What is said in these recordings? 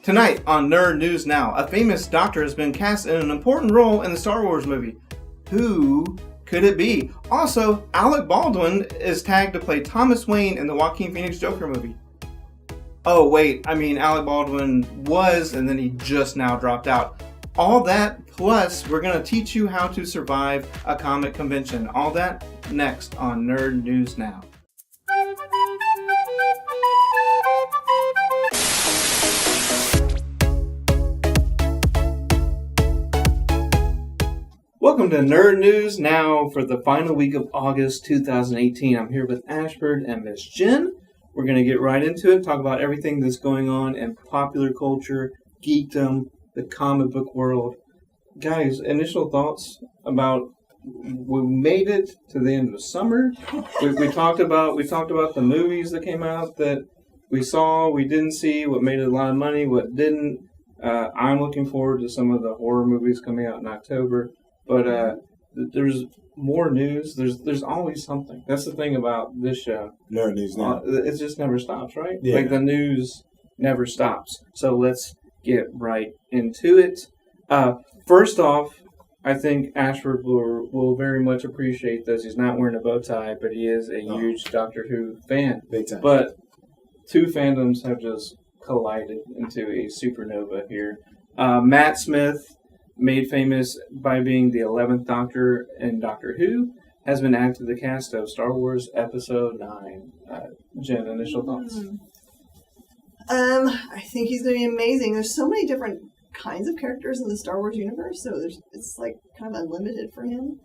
Tonight on Nerd News Now, a famous doctor has been cast in an important role in the Star Wars movie. Who could it be? Also, Alec Baldwin is tagged to play Thomas Wayne in the Joaquin Phoenix Joker movie. Oh wait, Alec Baldwin was, and then he just now dropped out. All that, plus we're going to teach you how to survive a comic convention. All that next on Nerd News Now. Welcome to Nerd News Now for the final week of August 2018. I'm here with Ashford and Mrs Jen. We're going to get right into it, talk about everything that's going on in popular culture, geekdom, the comic book world. Guys, initial thoughts about, we made it to the end of summer. We talked about the movies that came out that we saw, we didn't see, what made it a lot of money, what didn't. I'm looking forward to some of the horror movies coming out in October. But there's more news. There's always something. That's the thing about this show. Nerd News Now. It just never stops, right? Yeah. Like the news never stops. So let's get right into it. First off, I think Ashford will very much appreciate this. He's not wearing a bow tie, but he is a huge Doctor Who fan. Big time. But two fandoms have just collided into a supernova here. Matt Smith, made famous by being the 11th Doctor in Doctor Who, has been added to the cast of Star Wars Episode 9. Jen, initial thoughts? I think he's going to be amazing. There's so many different kinds of characters in the Star Wars universe, so it's like kind of unlimited for him.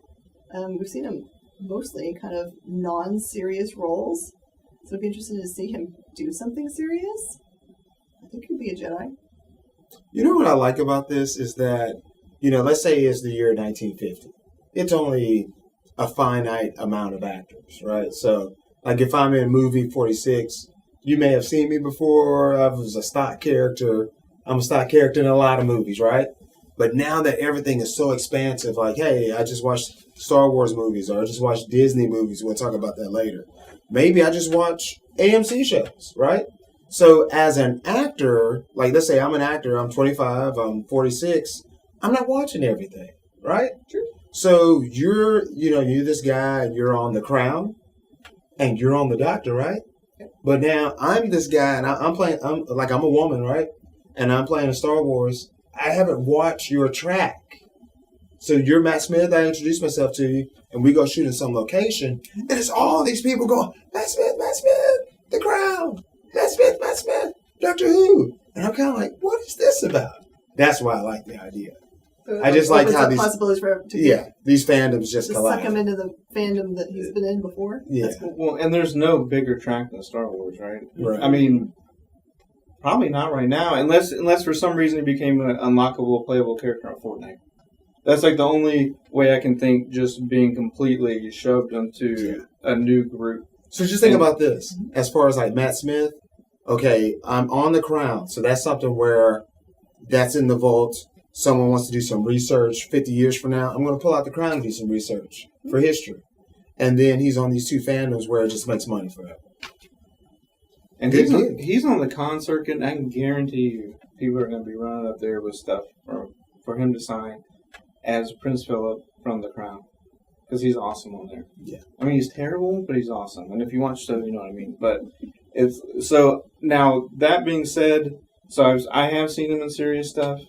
We've seen him mostly in kind of non-serious roles, so it'd be interesting to see him do something serious. I think he'd be a Jedi. You know what I like about this is that, let's say it's the year 1950. It's only a finite amount of actors, right? So, like if I'm in movie 46, you may have seen me before. I was a stock character. I'm a stock character in a lot of movies, right? But now that everything is so expansive, like, hey, I just watched Star Wars movies or I just watched Disney movies. We'll talk about that later. Maybe I just watch AMC shows, right? So as an actor, like let's say I'm an actor, I'm 25, I'm 46, I'm not watching everything, right? True. So you're this guy, and you're on The Crown, and you're on The Doctor, right? But now I'm this guy, and I'm a woman, right? And I'm playing a Star Wars. I haven't watched your track. So you're Matt Smith, I introduce myself to you, and we go shoot in some location, and it's all these people going, Matt Smith, The Crown, Matt Smith, Doctor Who. And I'm kind of like, what is this about? That's why I like the idea. So I just like how these possibilities for these fandoms just collide. suck him into the fandom that he's been in before. Yeah. That's cool. Well, and there's no bigger track than Star Wars, right? Right. Probably not right now, unless for some reason he became an unlockable, playable character on Fortnite. That's like the only way I can think, just being completely shoved into a new group. So just think about this. As far as like Matt Smith, okay, I'm on The Crown. So that's something where that's in the vault. Someone wants to do some research 50 years from now. I'm going to pull out The Crown and do some research for history. And then he's on these two fandoms where it just makes money forever. And he's on the con circuit, and I can guarantee you people are going to be running up there with stuff for him to sign as Prince Philip from The Crown. Because he's awesome on there. Yeah. He's terrible, but he's awesome. And if you watch stuff, you know what I mean. But so now, that being said, I have seen him in serious stuff.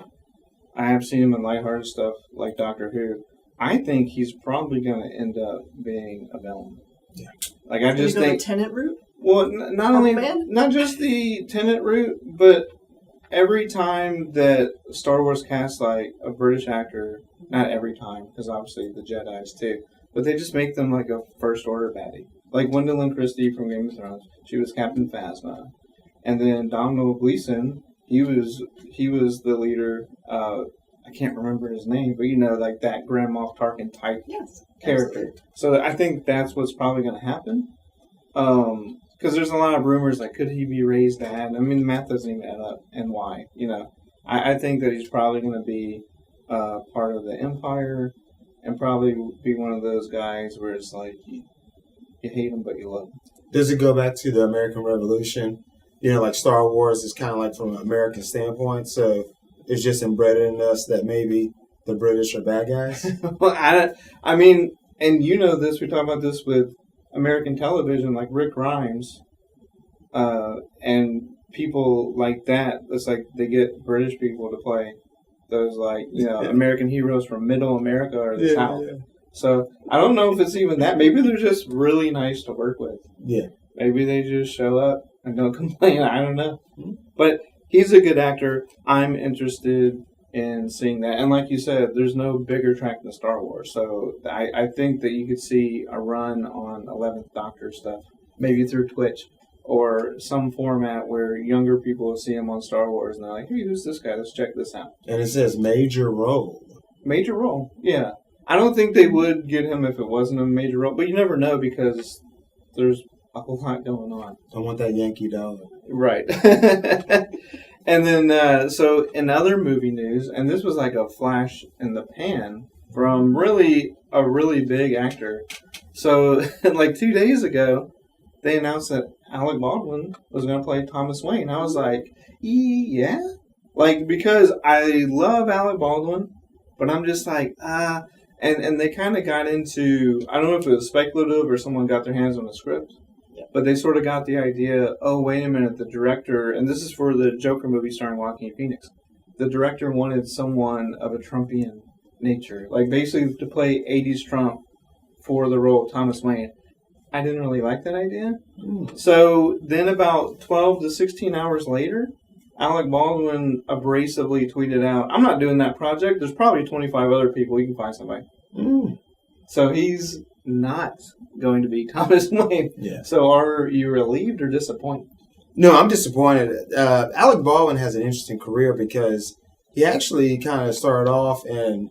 I have seen him in lighthearted stuff like Doctor Who. I think he's probably going to end up being a villain. Yeah. Like I just think the Tenet route. Well, not just the Tenet route, but every time that Star Wars casts like a British actor, not every time, because obviously the Jedi's too, but they just make them like a first order baddie. Like Gwendolyn Christie from Game of Thrones, she was Captain Phasma, and then Domhnall Gleeson, he was the leader. I can't remember his name, but like that Grand Moff Tarkin type character. Absolutely. So I think that's what's probably going to happen. Because there's a lot of rumors, like, could he be raised dad? The math doesn't even add up, and why? I think that he's probably going to be part of the Empire, and probably be one of those guys where it's like, you hate him, but you love him. Does it go back to the American Revolution? like Star Wars is kind of like from an American standpoint, so it's just inbred in us that maybe the British are bad guys. Well, I mean, and you know this, we talk about this with American television, like Rick Grimes, and people like that. It's like they get British people to play those, like, American heroes from Middle America or the South. Yeah. So I don't know if it's even that. Maybe they're just really nice to work with. Yeah. Maybe they just show up and don't complain. I don't know. Mm-hmm. But he's a good actor. I'm interested in seeing that. And like you said, there's no bigger track than Star Wars. So I think that you could see a run on 11th Doctor stuff, maybe through Twitch or some format where younger people will see him on Star Wars and they're like, hey, who's this guy? Let's check this out. And it says major role. Major role, yeah. I don't think they would get him if it wasn't a major role, but you never know because there's a whole lot going on. I want that Yankee dollar. Right. And then, so in other movie news, and this was like a flash in the pan from a really big actor. So, like 2 days ago, they announced that Alec Baldwin was going to play Thomas Wayne. I was like, yeah? Like, because I love Alec Baldwin, but I'm just like, And they kind of got into, I don't know if it was speculative or someone got their hands on the script, but they sort of got the idea, oh, wait a minute, the director, and this is for the Joker movie starring Joaquin Phoenix, the director wanted someone of a Trumpian nature, like basically to play 80s Trump for the role of Thomas Wayne. I didn't really like that idea. So then about 12 to 16 hours later, Alec Baldwin abrasively tweeted out, I'm not doing that project. There's probably 25 other people. You can find somebody. So he's not going to be Thomas Wayne. Yeah. So are you relieved or disappointed? No, I'm disappointed. Alec Baldwin has an interesting career because he actually kind of started off and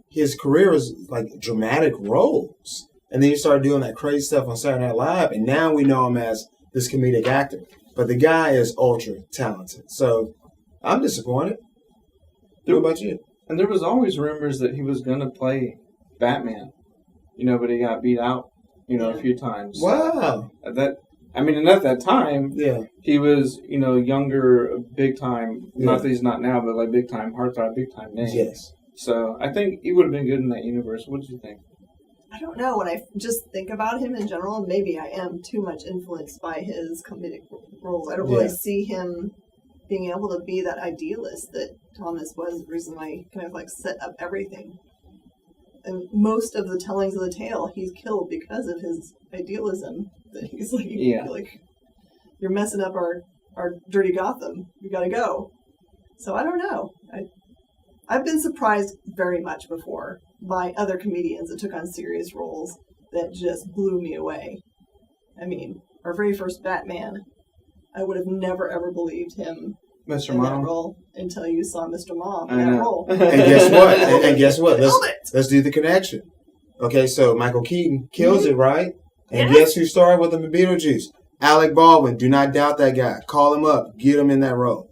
his career was like dramatic roles. And then he started doing that crazy stuff on Saturday Night Live. And now we know him as this comedic actor. But the guy is ultra talented. So I'm disappointed. What about you? And there was always rumors that he was going to play Batman, but he got beat out, a few times. Wow. And at that time, he was, younger, big time. Not that he's not now, but like big time, heartthrob, big time name. Yes. So I think he would have been good in that universe. What did you think? I don't know. When I just think about him in general, maybe I am too much influenced by his comedic roles. I don't really see him being able to be that idealist that Thomas was. The reason why he kind of like set up everything. And most of the tellings of the tale, he's killed because of his idealism. That he's like, like, you're messing up our dirty Gotham. You got to go. So I don't know. I've been surprised very much before by other comedians that took on serious roles that just blew me away. I mean, our very first Batman, I would have never ever believed him Mr. in Mom that role until you saw Mr. Mom in that role. And guess what? Let's do the connection. Okay, so Michael Keaton kills it, right? And guess who starred with him in Beetlejuice? Alec Baldwin. Do not doubt that guy. Call him up. Get him in that role.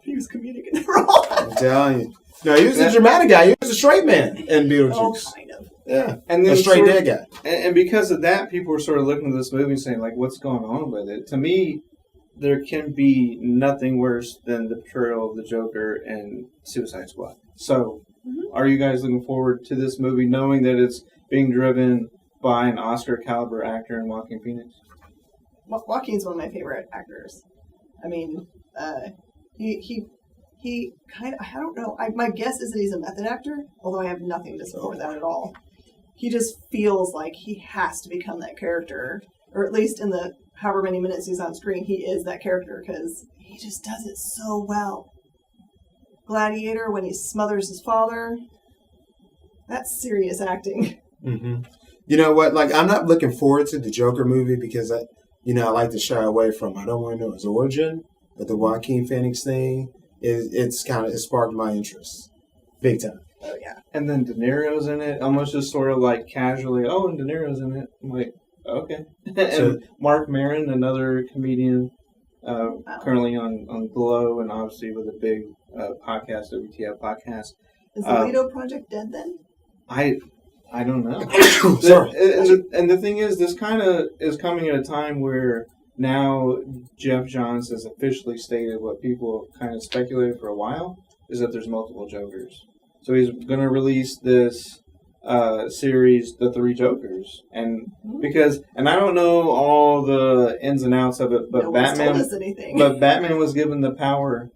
He was comedic in that role. I'm telling you. No, he was a dramatic guy. He was a straight man in Beetlejuice. Oh, kind of. Yeah, and then a straight dead guy. And because of that, people were sort of looking at this movie and saying, like, what's going on with it? To me, there can be nothing worse than the portrayal of the Joker in Suicide Squad. So, are you guys looking forward to this movie, knowing that it's being driven by an Oscar-caliber actor in Joaquin Phoenix? Joaquin's one of my favorite actors. I mean, he kind of, I don't know, my guess is that he's a method actor, although I have nothing to support that at all. He just feels like he has to become that character, or at least in the however many minutes he's on screen, he is that character because he just does it so well. Gladiator, when he smothers his father, that's serious acting. Mm-hmm. You know what? Like, I'm not looking forward to the Joker movie because I like to shy away from. I don't want to know his origin, but the Joaquin Phoenix thing it sparked my interest, big time. Oh yeah. And then De Niro's in it, almost just sort of like casually. Oh, and De Niro's in it. I'm like, okay. And Mark Maron, another comedian, currently on Glow, and obviously with a big podcast, WTF podcast. Is the Lido Project dead then? I don't know. Sorry. And the thing is, this kind of is coming at a time where now Jeff Johns has officially stated what people kind of speculated for a while, is that there's multiple Jokers. So he's going to release this series, The Three Jokers, and I don't know all the ins and outs of it, but Batman was given the power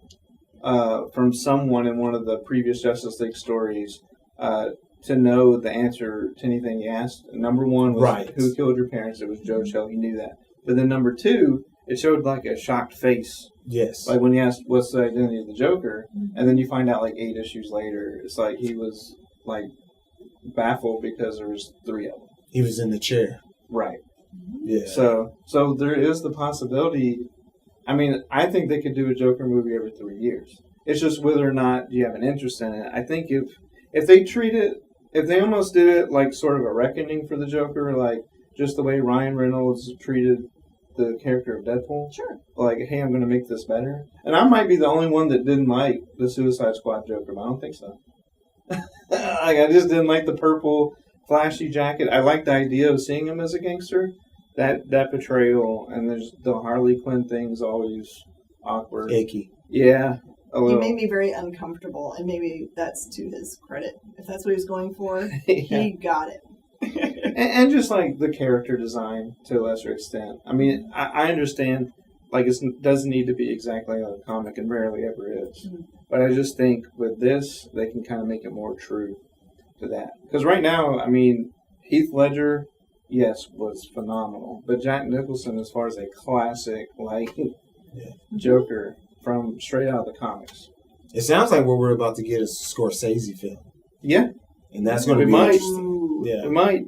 from someone in one of the previous Justice League stories to know the answer to anything he asked. Number one was who killed your parents. It was Joe Chill. He knew that. But then number two, it showed like a shocked face. Yes. Like when you asked what's the identity of the Joker, and then you find out like 8 issues later, it's like he was like baffled because there was 3 of them. He was in the chair. Right. Yeah. So there is the possibility. I mean, I think they could do a Joker movie every 3 years. It's just whether or not you have an interest in it. I think if they treat it, if they almost did it like sort of a reckoning for the Joker, like just the way Ryan Reynolds treated the character of Deadpool. Sure. Like, hey, I'm going to make this better. And I might be the only one that didn't like the Suicide Squad Joker, but I don't think so. Like, I just didn't like the purple flashy jacket. I like the idea of seeing him as a gangster. That portrayal, and there's the Harley Quinn thing's always awkward. Icky. Yeah. He made me very uncomfortable, and maybe that's to his credit. If that's what he was going for, he got it. and just like the character design to a lesser extent. I mean, I understand, like, it doesn't need to be exactly like a comic, and rarely ever is. Mm-hmm. But I just think with this, they can kind of make it more true to that. Because right now, I mean, Heath Ledger, yes, was phenomenal. But Jack Nicholson, as far as a classic, like, Joker from straight out of the comics. It sounds like what we're about to get is a Scorsese film. Yeah. And that's going to be interesting. Yeah. It might.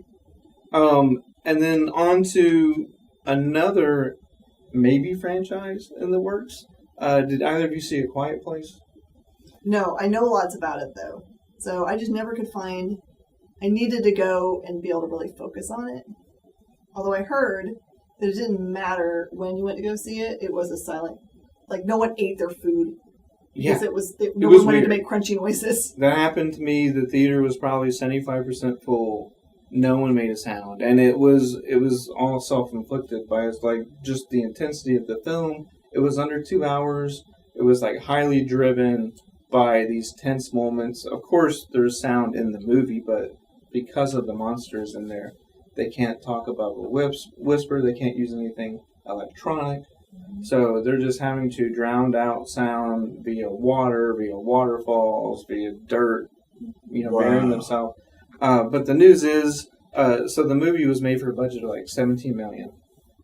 And then on to another maybe franchise in the works. Did either of you see A Quiet Place? No, I know lots about it, though. So I just never could find... I needed to go and be able to really focus on it. Although I heard that it didn't matter when you went to go see it. It was a silent... Like, no one ate their food. Yeah. Because no one wanted to make crunchy noises. That happened to me. The theater was probably 75% full. No one made a sound. And it was all self-inflicted by like just the intensity of the film. It was under 2 hours. It was like highly driven by these tense moments. Of course, there's sound in the movie, but because of the monsters in there, they can't talk above a whisper. They can't use anything electronic. So they're just having to drown out sound via water, via waterfalls, via dirt, burying themselves. But the news is, so the movie was made for a budget of like $17 million.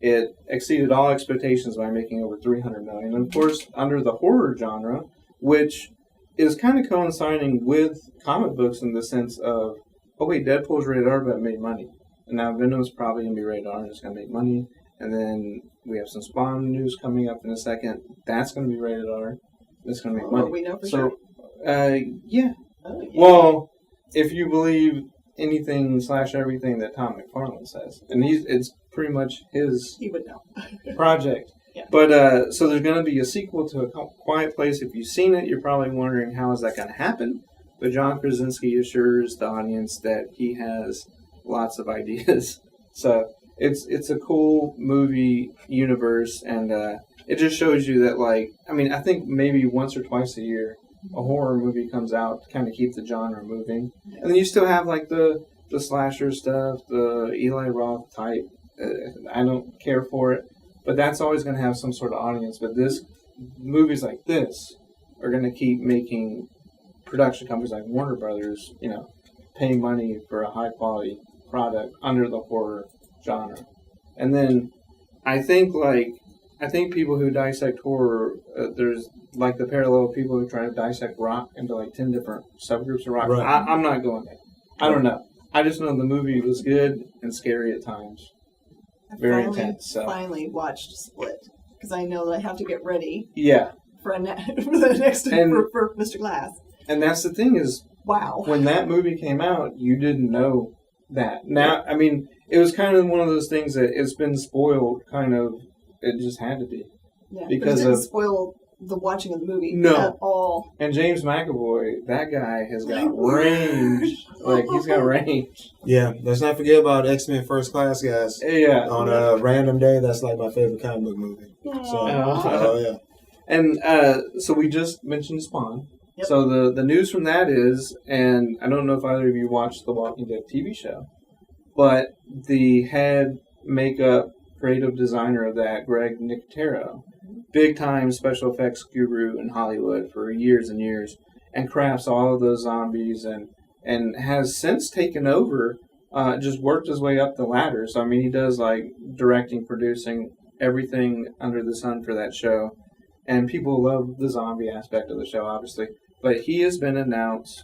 It exceeded all expectations by making over $300 million. And of course, under the horror genre, which is kind of coinciding with comic books in the sense of, oh wait, Deadpool's rated R, but it made money. And now Venom's probably going to be rated R and it's going to make money. And then we have some Spawn news coming up in a second. That's going to be rated R. It's going to make money. We know for sure. Yeah. Oh, yeah. Well, if you believe anything / everything that Tom McFarlane says, and it's pretty much his he would know. project. Yeah. But so there's going to be a sequel to A Quiet Place. If you've seen it, you're probably wondering how is that going to happen. But John Krasinski assures the audience that he has lots of ideas. So it's a cool movie universe, and it just shows you that, like, I mean, I think maybe once or twice a year a horror movie comes out to kind of keep the genre moving. And then you still have, like, the slasher stuff, the Eli Roth type. I don't care for it, but that's always going to have some sort of audience. But movies like this are going to keep making production companies like Warner Brothers, paying money for a high-quality product under the horror genre. And then I think people who dissect horror, there's like the parallel of people who try to dissect rock into like 10 different subgroups of rock. Right. I'm not going there. I don't know. I just know the movie was good and scary at times. Very intense. So. Finally watched Split because I know that I have to get ready. Yeah. For the next for Mr. Glass. And that's the thing is, wow. When that movie came out, you didn't know that. Now, I mean, it was kind of one of those things that it's been spoiled. Kind of, it just had to be. Yeah, because it didn't spoil the watching of the movie No. at all. And James McAvoy, that guy has got range. Like, he's got range. Yeah, let's not forget about X-Men First Class, guys. Yeah. On a random day, that's like my favorite comic book movie. So, yeah. And so we just mentioned Spawn. Yep. So the news from that is, and I don't know if either of you watched the Walking Dead TV show, but the head makeup creative designer of that, Greg Nicotero, big time special effects guru in Hollywood for years and years, and crafts all of those zombies and has since taken over, just worked his way up the ladder. So I mean, he does like directing, producing, everything under the sun for that show. And people love the zombie aspect of the show, obviously. But he has been announced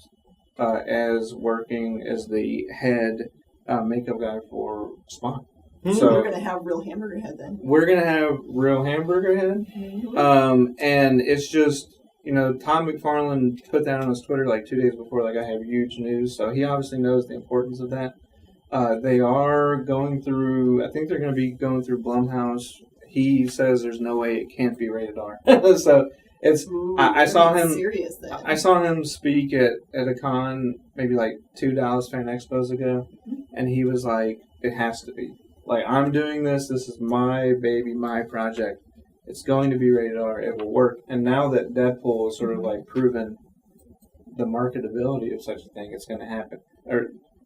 as working as the head makeup guy for Spawn. So we're going to have real Hamburger Head then. We're going to have real Hamburger Head. Mm-hmm. And it's just, Tom McFarlane put that on his Twitter like 2 days before, like, I have huge news. So he obviously knows the importance of that. They are going through, I think they're going to be going through Blumhouse. He says there's no way it can't be rated R. So it's. Ooh, I saw him. Serious then. I saw him speak at a con maybe like 2 Dallas Fan Expos ago, and he was like, "It has to be. Like, I'm doing this. This is my baby, my project. It's going to be rated R. It will work." And now that Deadpool has sort of like proven the marketability of such a thing, it's going to happen.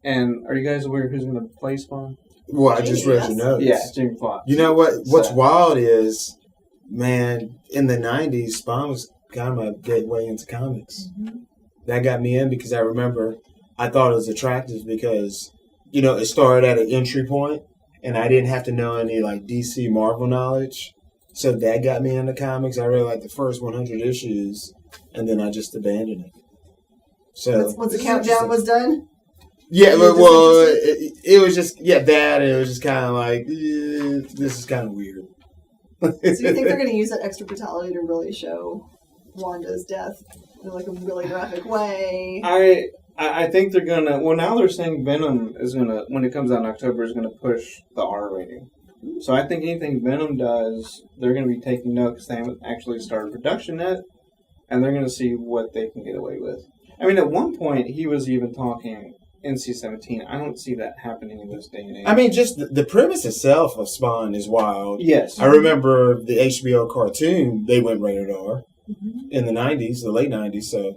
And are you guys aware who's going to play Spawn? Well, I just read your notes. Yeah, Jamie Foxx. You know what? What's wild is, man, in the 90s, Spawn was kind of a gateway into comics. Mm-hmm. That got me in because I remember I thought it was attractive because, it started at an entry point and I didn't have to know any like DC Marvel knowledge. So that got me into comics. I read like the first 100 issues and then I just abandoned it. So once the countdown was done? Yeah, well, it was just, that, and it was just kind of like, this is kind of weird. So you think they're going to use that extra brutality to really show Wanda's death in like a really graphic way? I think they're going to, well, now they're saying Venom is going to, when it comes out in October, is going to push the R rating. So I think anything Venom does, they're going to be taking note because they haven't actually started production yet, and they're going to see what they can get away with. I mean, at one point, he was even talking NC-17. I don't see that happening in this day and age. I mean, just the premise itself of Spawn is wild. Yes. I remember the HBO cartoon, they went rated R in the 90s, the late 90s, so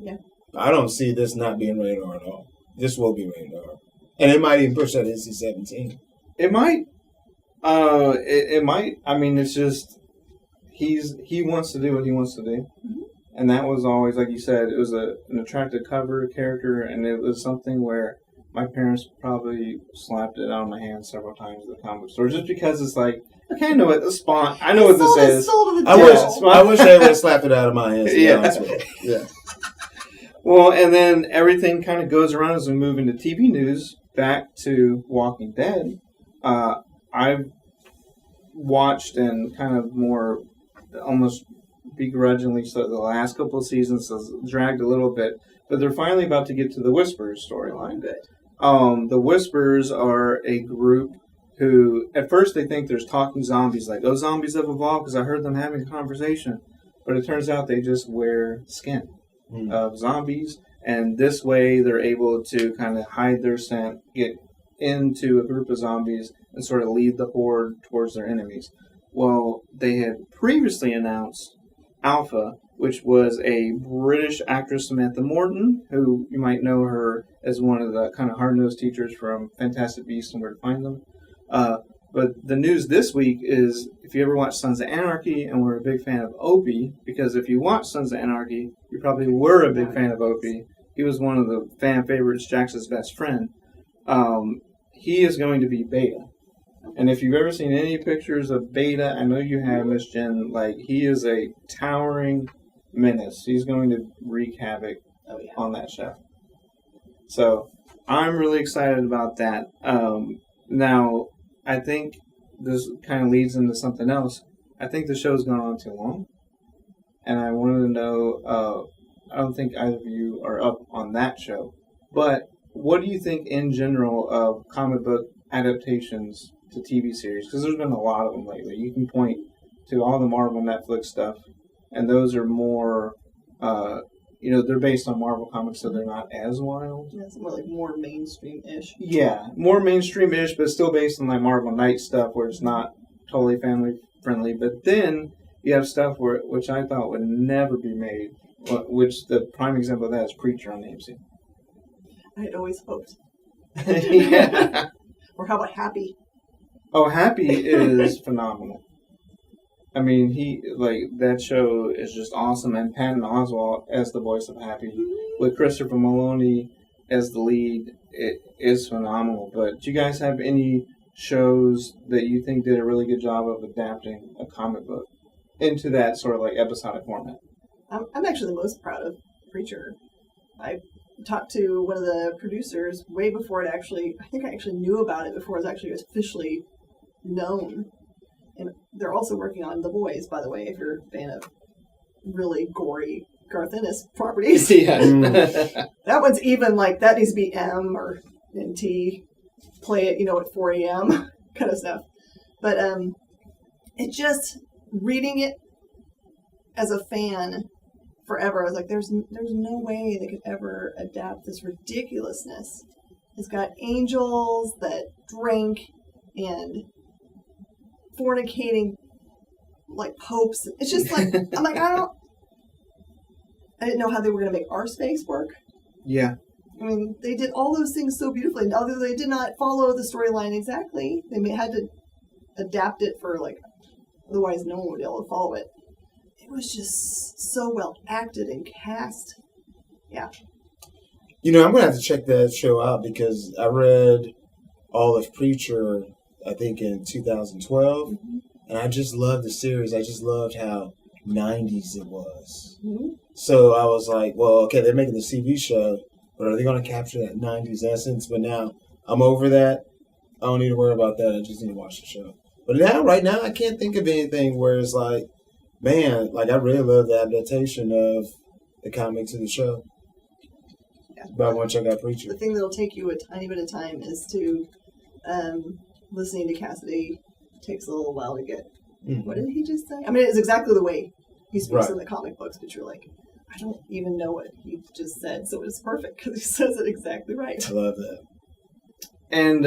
I don't see this not being rated R at all. This will be rated R. And it might even push that NC-17. It might. It might. I mean, it's just, he wants to do what he wants to do. Mm-hmm. And that was always, like you said, it was an attractive cover character, and it was something where my parents probably slapped it out of my hand several times at the comic store, just because it's like, okay, I know what the Spawn, I know what this is. I wish they would have slapped it out of my hand. Yeah. Well, and then everything kind of goes around as we move into TV news. Back to Walking Dead. I've watched and kind of more almost begrudgingly, so the last couple of seasons has dragged a little bit, but they're finally about to get to the Whisperers storyline. The Whisperers are a group who, at first they think there's talking zombies, like, oh, zombies have evolved because I heard them having a conversation. But it turns out they just wear skin of zombies, and this way they're able to kind of hide their scent, get into a group of zombies, and sort of lead the horde towards their enemies. Well, they had previously announced Alpha, which was a British actress, Samantha Morton, who you might know her as one of the kind of hard-nosed teachers from Fantastic Beasts and Where to Find Them. But the news this week is, if you ever watched Sons of Anarchy and were a big fan of Opie, because if you watched Sons of Anarchy, you probably were a big fan of Opie. He was one of the fan favorites, Jax's best friend. He is going to be Beta. And if you've ever seen any pictures of Beta, I know you have, Miss Jen, like, he is a towering menace. He's going to wreak havoc on that show. So, I'm really excited about that. Now, I think this kind of leads into something else. I think the show's gone on too long. And I wanted to know, I don't think either of you are up on that show, but what do you think in general of comic book adaptations to TV series? Because there's been a lot of them lately. You can point to all the Marvel Netflix stuff, and those are more, they're based on Marvel comics, so they're not as wild. That's more mainstream-ish. Yeah, more mainstream-ish, but still based on like Marvel Knight stuff, where it's not totally family friendly. But then you have stuff which I thought would never be made. Which the prime example of that is Preacher on AMC. I had always hoped. Yeah. Or how about Happy? Oh, Happy is phenomenal. I mean, that show is just awesome, and Patton Oswalt as the voice of Happy, with Christopher Maloney as the lead, it is phenomenal. But do you guys have any shows that you think did a really good job of adapting a comic book into that sort of like episodic format? I'm actually the most proud of Preacher. I talked to one of the producers way before I actually knew about it before it was actually officially known. And they're also working on The Boys, by the way, if you're a fan of really gory Garth Ennis properties. Yeah. That one's even that needs to be M or NT. Play it, at 4 a.m. kind of stuff. But it just, reading it as a fan forever, I was like, there's no way they could ever adapt this ridiculousness. It's got angels that drink and fornicating popes. It's just I'm like, I didn't know how they were going to make our space work. Yeah. I mean, they did all those things so beautifully. Although they did not follow the storyline exactly, they had to adapt it for otherwise no one would be able to follow it. It was just so well acted and cast. Yeah. I'm going to have to check that show out because I read all of Preacher, I think, in 2012. Mm-hmm. And I just loved the series. I just loved how 90s it was. Mm-hmm. So I was like, well, okay, they're making the TV show, but are they going to capture that 90s essence? But now I'm over that. I don't need to worry about that. I just need to watch the show. But right now, I can't think of anything where it's man, I really love the adaptation of the comic to the show. Yeah. But I want to check out Preacher. The thing that'll take you a tiny bit of time is to listening to Cassidy takes a little while to get. Mm-hmm. What did he just say? I mean, it's exactly the way he speaks in the comic books, but you're like, I don't even know what he just said, so it's perfect because he says it exactly right. I love that. And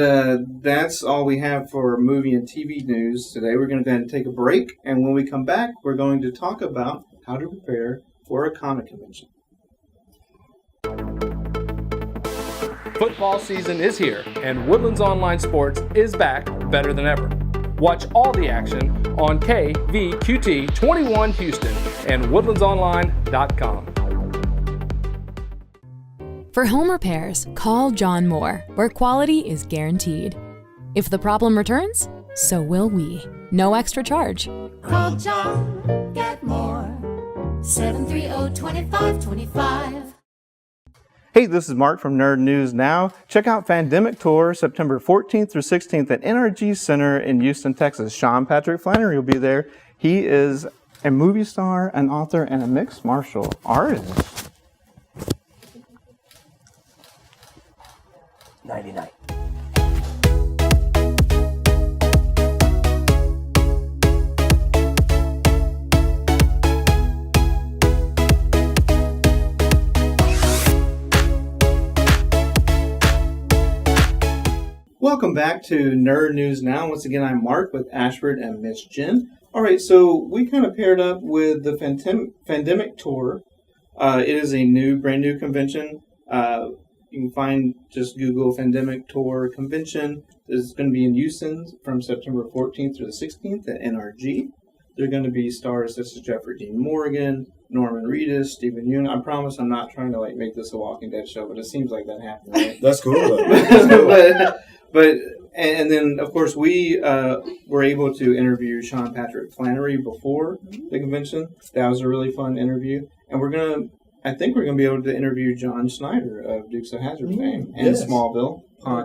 that's all we have for movie and TV news today. We're going to go ahead and take a break, and when we come back, we're going to talk about how to prepare for a comic convention. Football season is here, and Woodlands Online Sports is back better than ever. Watch all the action on KVQT 21 Houston and woodlandsonline.com. For home repairs, call John Moore, where quality is guaranteed. If the problem returns, so will we. No extra charge. Call John, get more. 730-2525. Hey, this is Mark from Nerd News Now. Check out Fandemic Tour September 14th through 16th at NRG Center in Houston, Texas. Sean Patrick Flannery will be there. He is a movie star, an author, and a mixed martial artist. 99. Welcome back to Nerd News Now. Once again, I'm Mark with Ashford and Miss Jen. All right, so we kind of paired up with the Fandemic Tour. It is a brand new convention. You can just Google Fandemic Tour Convention. It's going to be in Houston from September 14th through the 16th at NRG. There are going to be stars such as Jeffrey Dean Morgan, Norman Reedus, Stephen Yeun. I promise I'm not trying to make this a Walking Dead show, but it seems like that happened. Right? That's cool. But then of course we were able to interview Sean Patrick Flannery before the convention. That was a really fun interview, and I think we're gonna be able to interview John Schneider of Dukes of Hazzard fame and Smallville,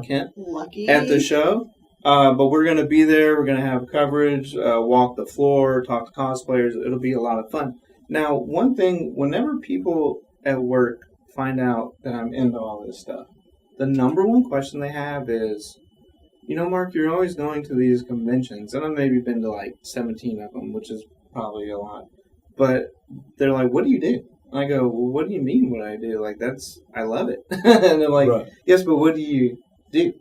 Kent, Lucky. At the show. But we're gonna be there. We're gonna have coverage, walk the floor, talk to cosplayers. It'll be a lot of fun. Now, one thing, whenever people at work find out that I'm into all this stuff, the number one question they have is, Mark, you're always going to these conventions, and I've maybe been to 17 of them, which is probably a lot. But they're like, what do you do? And I go, well, what do you mean what I do? Like, I love it. And they're like, Right. yes, but what do you do?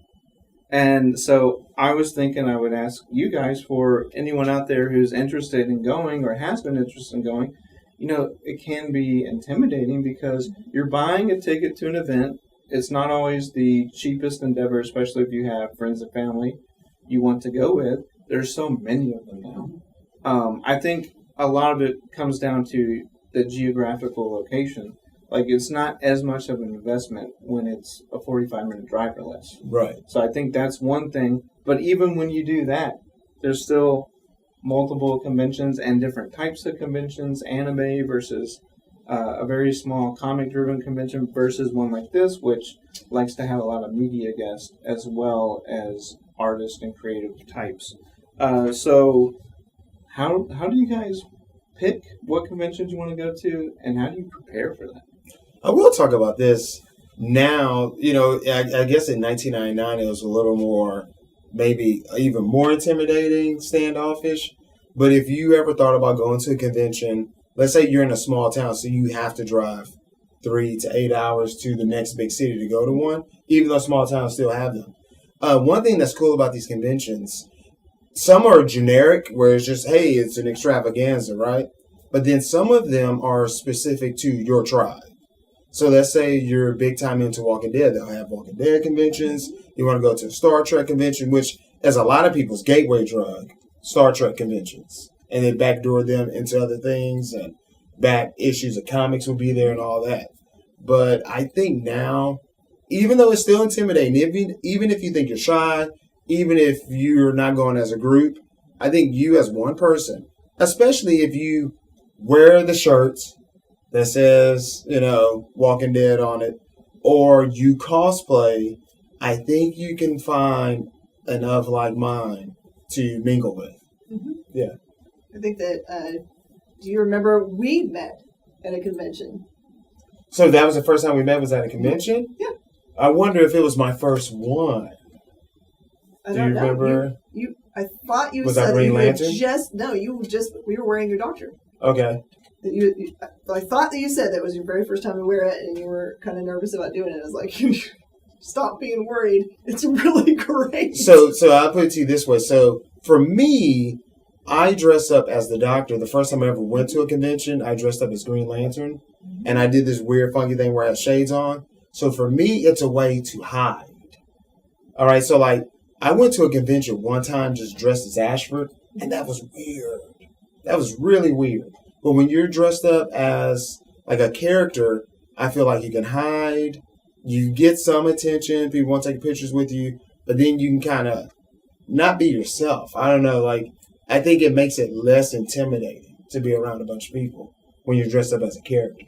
And so I was thinking I would ask you guys, for anyone out there who's interested in going or has been interested in going, it can be intimidating because you're buying a ticket to an event. It's not always the cheapest endeavor, especially if you have friends and family you want to go with. There's so many of them now. I think a lot of it comes down to the geographical location. Like, it's not as much of an investment when it's a 45-minute drive or less. Right. So I think that's one thing. But even when you do that, there's still multiple conventions and different types of conventions, anime versus a very small comic-driven convention versus one like this, which likes to have a lot of media guests as well as artists and creative types. So how do you guys pick what conventions you want to go to, and how do you prepare for that? I will talk about this now. I guess in 1999 it was a little more, maybe even more intimidating, standoffish. But if you ever thought about going to a convention, let's say you're in a small town, so you have to drive 3 to 8 hours to the next big city to go to one, even though small towns still have them. One thing that's cool about these conventions, some are generic, where it's just, hey, it's an extravaganza, right? But then some of them are specific to your tribe. So let's say you're big time into Walking Dead. They'll have Walking Dead conventions. You want to go to a Star Trek convention, which is a lot of people's gateway drug, Star Trek conventions. And they backdoor them into other things, and back issues of comics will be there and all that. But I think now, even though it's still intimidating, even if you think you're shy, even if you're not going as a group, I think you as one person, especially if you wear the shirts that says, Walking Dead on it, or you cosplay, I think you can find enough like mine to mingle with. Mm-hmm. Yeah. I think that, do you remember we met at a convention? So that was the first time we met, was at a convention? Yeah. I wonder if it was my first one. I Do don't you know. remember? I thought you Was said that Green Lantern? We were wearing your doctor. Okay. I thought that you said that was your very first time to wear it, and you were kind of nervous about doing it. I was like, stop being worried. It's really great. So I'll put it to you this way. So for me, I dress up as the Doctor. The first time I ever went to a convention, I dressed up as Green Lantern, and I did this weird, funky thing where I had shades on. So for me, it's a way to hide. All right. So like, I went to a convention one time just dressed as Ashford, and that was weird. That was really weird. But when you're dressed up as like a character, I feel like you can hide. You get some attention. People want to take pictures with you. But then you can kind of not be yourself. I don't know. Like, I think it makes it less intimidating to be around a bunch of people when you're dressed up as a character.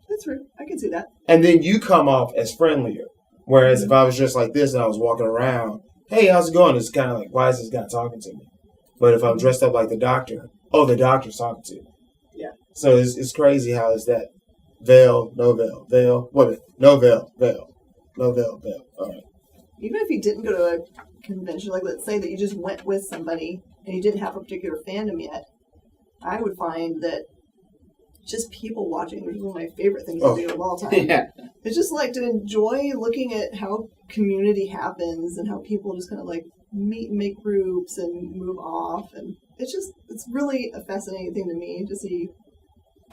That's true. I can see that. And then you come off as friendlier. Whereas if I was just like this and I was walking around, hey, how's it going? It's kind of like, why is this guy talking to me? But if I'm dressed up like the Doctor, oh, the Doctor's talking to me. Yeah. So it's crazy how is that veil, no veil, veil, what? No veil, veil, no veil, veil. All right. Even if you didn't go to a convention, like let's say that you just went with somebody and you didn't have a particular fandom yet, I would find that just people watching, which is one of my favorite things to do of all time. Yeah. It's just like to enjoy looking at how community happens and how people just kind of like meet and make groups and move off, and it's really a fascinating thing to me to see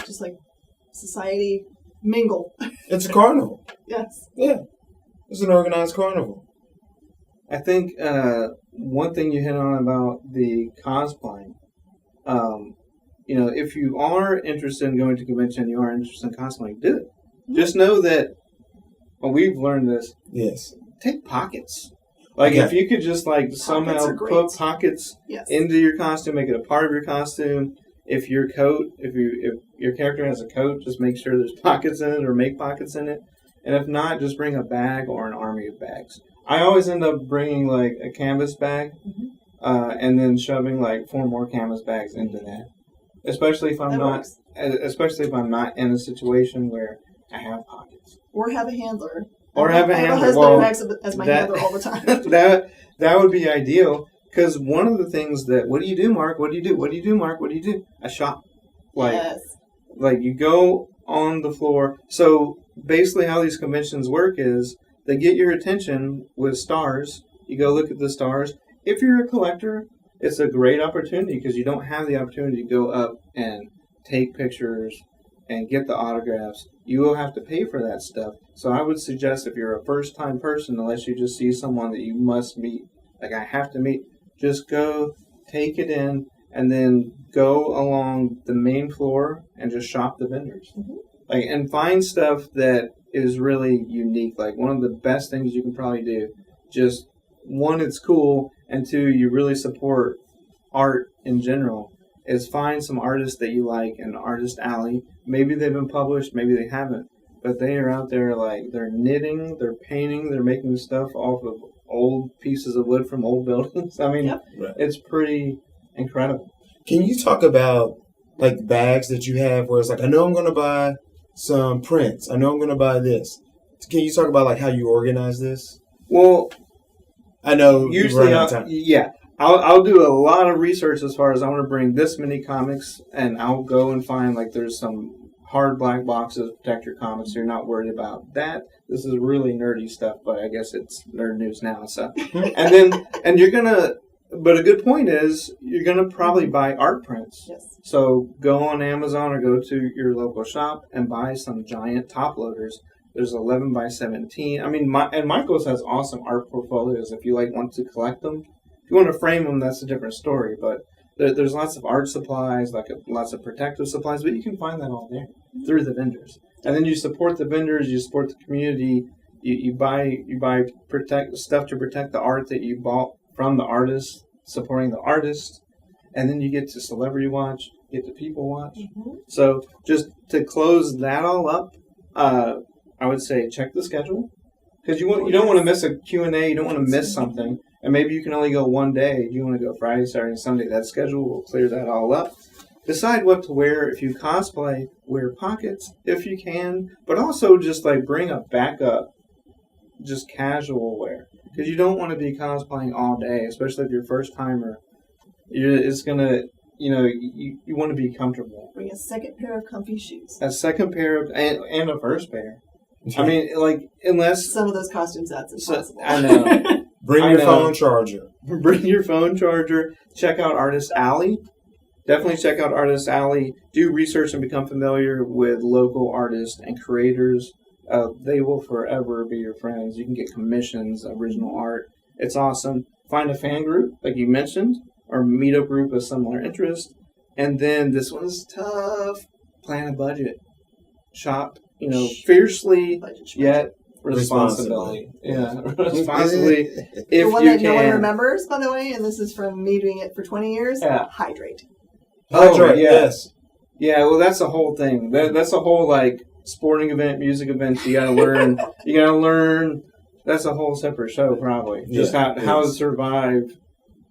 just like society mingle. It's a carnival. Yes. Yeah. It's an organized carnival. I think one thing you hit on about the cosplaying, if you are interested in going to convention, you are interested in cosplaying, do it. Mm-hmm. Just know that, we've learned this. Yes. Take pockets. Like, if you could just, like, somehow put pockets into your costume, make it a part of your costume. If your character has a coat, just make sure there's pockets in it or make pockets in it. And if not, just bring a bag or an army of bags. I always end up bringing, like, a canvas bag and then shoving, like, 4 more canvas bags into that. Especially if I'm not in a situation where I have pockets. Or have a handler. Or have a handler. I have a husband who acts as my handler all the time. that would be ideal. Because one of the things that, what do you do, Mark? What do you do? What do you do, Mark? What do you do? I shop. Yes. Like you go on the floor. So basically how these conventions work is they get your attention with stars. You go look at the stars. If you're a collector, it's a great opportunity because you don't have the opportunity to go up and take pictures and get the autographs. You will have to pay for that stuff. So I would suggest if you're a first-time person, unless you just see someone that you must meet, like I have to meet, just go, take it in, and then go along the main floor and just shop the vendors. Like, and find stuff that is really unique. Like one of the best things you can probably do, just one, it's cool, and two, you really support art in general, is find some artists that you like in Artist Alley. Maybe they've been published, maybe they haven't, but they are out there like they're knitting, they're painting, they're making stuff off of old pieces of wood from old buildings. I mean, It's pretty incredible. Can you talk about like bags that you have where it's like, I know I'm going to buy some prints. I know I'm going to buy this. Can you talk about like how you organize this? Well, I know usually, I'll do a lot of research as far as I want to bring this many comics, and I'll go and find like there's some hard black boxes to protect your comics, so you're not worried about that. This is really nerdy stuff, but I guess it's nerd news now. So, and you're gonna. But a good point is you're gonna probably buy art prints. Yes. So go on Amazon or go to your local shop and buy some giant top loaders. There's 11 by 17. I mean, Michael's has awesome art portfolios. If you want to collect them, if you want to frame them, that's a different story. But there's lots of art supplies, lots of protective supplies. But you can find that all there through the vendors. And then you support the vendors. You support the community. You buy stuff to protect the art that you bought from the artist, supporting the artist. And then you get to celebrity watch, get to people watch. Mm-hmm. So just to close that all up, I would say check the schedule, because you don't want to miss a Q&A, you don't want to miss something, and maybe you can only go one day. You want to go Friday, Saturday, Sunday. That schedule will clear that all up. Decide what to wear. If you cosplay, wear pockets if you can, but also just bring a backup, just casual wear, because you don't want to be cosplaying all day, especially if you're first timer. It's gonna. You want to be comfortable. Bring a second pair of comfy shoes. A second pair of, and a first pair. I mean, unless... Some of those costume sets is possible. I know. Bring your phone charger. Bring your phone charger. Check out Artist Alley. Definitely check out Artist Alley. Do research and become familiar with local artists and creators. They will forever be your friends. You can get commissions, original art. It's awesome. Find a fan group, like you mentioned, or meet a group of similar interest. And then this one's tough. Plan a budget. Shop, fiercely, yet responsibly. Yeah, responsibly. If the one you that can. No one remembers, by the way, and this is from me doing it for 20 years, hydrate. Hydrate, yes. Yeah, well, that's the whole thing. That's a whole, sporting event, music event. You gotta learn. That's a whole separate show, probably. Just how to survive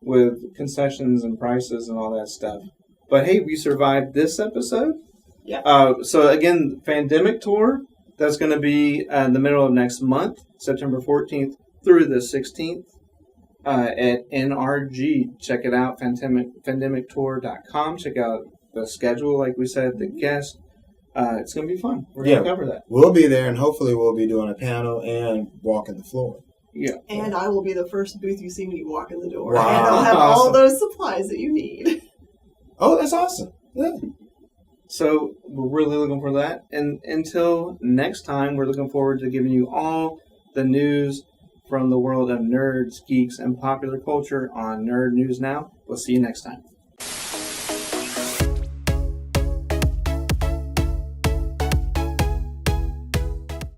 with concessions and prices and all that stuff. But hey, we survived this episode. Yeah. So again, Pandemic Tour, that's going to be in the middle of next month, September 14th through the 16th at NRG. Check it out, pandemictour.com. Check out the schedule, like we said, the guest. It's going to be fun. We're going to cover that. We'll be there, and hopefully we'll be doing a panel and walking the floor. Yeah. And I will be the first booth you see when you walk in the door. Wow. And I'll have all those supplies that you need. Oh, that's awesome. Yeah. So we're really looking for that. And until next time, we're looking forward to giving you all the news from the world of nerds, geeks, and popular culture on Nerd News Now. We'll see you next time.